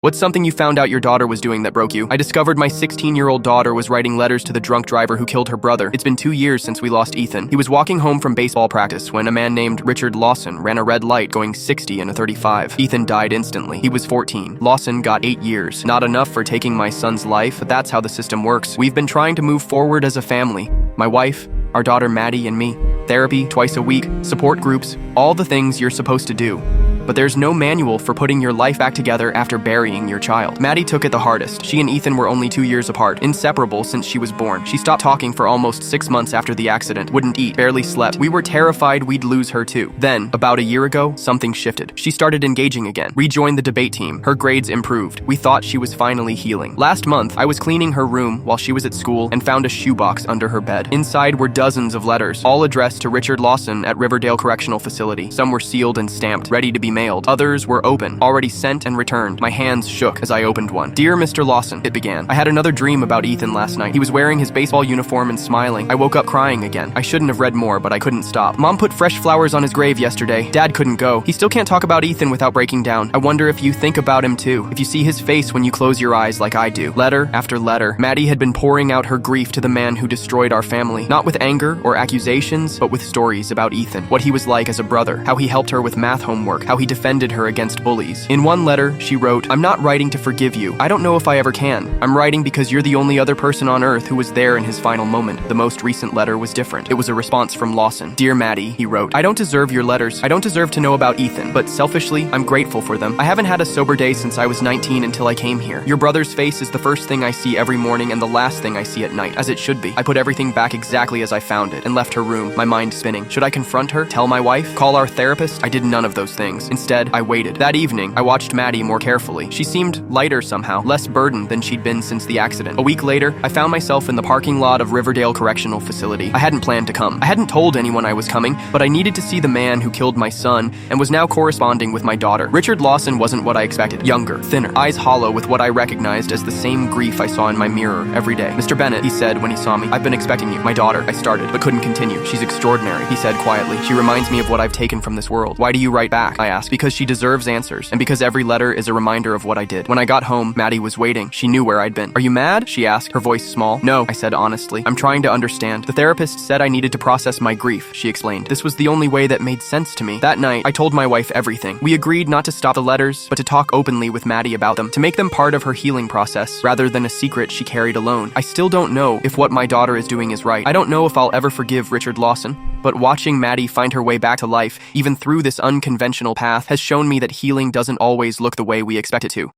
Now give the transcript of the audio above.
What's something you found out your daughter was doing that broke you? I discovered my 16-year-old daughter was writing letters to the drunk driver who killed her brother. It's been 2 years since we lost Ethan. He was walking home from baseball practice when a man named Richard Lawson ran a red light going 60 in a 35. Ethan died instantly. He was 14. Lawson got 8 years. Not enough for taking my son's life, but that's how the system works. We've been trying to move forward as a family. My wife, our daughter Maddie, and me. Therapy twice a week, support groups, all the things you're supposed to do. But there's no manual for putting your life back together after burying your child. Maddie took it the hardest. She and Ethan were only 2 years apart, inseparable since she was born. She stopped talking for almost 6 months after the accident, wouldn't eat, barely slept. We were terrified we'd lose her too. Then, about a year ago, something shifted. She started engaging again, rejoined the debate team. Her grades improved. We thought she was finally healing. Last month, I was cleaning her room while she was at school and found a shoebox under her bed. Inside were dozens of letters, all addressed to Richard Lawson at Riverdale Correctional Facility. Some were sealed and stamped, ready to be mailed. Others were open, already sent and returned. My hands shook as I opened one. "Dear Mr. Lawson," it began. "I had another dream about Ethan last night. He was wearing his baseball uniform and smiling. I woke up crying again. I shouldn't have read more, but I couldn't stop. Mom put fresh flowers on his grave yesterday. Dad couldn't go. He still can't talk about Ethan without breaking down. I wonder if you think about him too, if you see his face when you close your eyes like I do." Letter after letter, Maddie had been pouring out her grief to the man who destroyed our family. Not with anger or accusations, but with stories about Ethan. What he was like as a brother, how he helped her with math homework, how he defended her against bullies. In one letter, she wrote, "I'm not writing to forgive you. I don't know if I ever can. I'm writing because you're the only other person on earth who was there in his final moment." The most recent letter was different. It was a response from Lawson. "Dear Maddie," he wrote, "I don't deserve your letters. I don't deserve to know about Ethan, but selfishly, I'm grateful for them. I haven't had a sober day since I was 19 until I came here. Your brother's face is the first thing I see every morning and the last thing I see at night, as it should be." I put everything back exactly as I found it and left her room, my mind spinning. Should I confront her? Tell my wife? Call our therapist? I did none of those things. Instead, I waited. That evening, I watched Maddie more carefully. She seemed lighter somehow, less burdened than she'd been since the accident. A week later, I found myself in the parking lot of Riverdale Correctional Facility. I hadn't planned to come. I hadn't told anyone I was coming, but I needed to see the man who killed my son and was now corresponding with my daughter. Richard Lawson wasn't what I expected. Younger, thinner, eyes hollow with what I recognized as the same grief I saw in my mirror every day. "Mr. Bennett," he said when he saw me, "I've been expecting you." "My daughter," I started, but couldn't continue. "She's extraordinary," he said quietly. "She reminds me of what I've taken from this world." "Why do you write back?" I asked. "Because she deserves answers, and because every letter is a reminder of what I did." When I got home, Maddie was waiting. She knew where I'd been. "Are you mad?" she asked, her voice small. "No," I said honestly. "I'm trying to understand. The therapist said I needed to process my grief," she explained. "This was the only way that made sense to me." That night, I told my wife everything. We agreed not to stop the letters, but to talk openly with Maddie about them, to make them part of her healing process, rather than a secret she carried alone. I still don't know if what my daughter is doing is right. I don't know if I'll ever forgive Richard Lawson. But watching Maddie find her way back to life, even through this unconventional path, has shown me that healing doesn't always look the way we expect it to.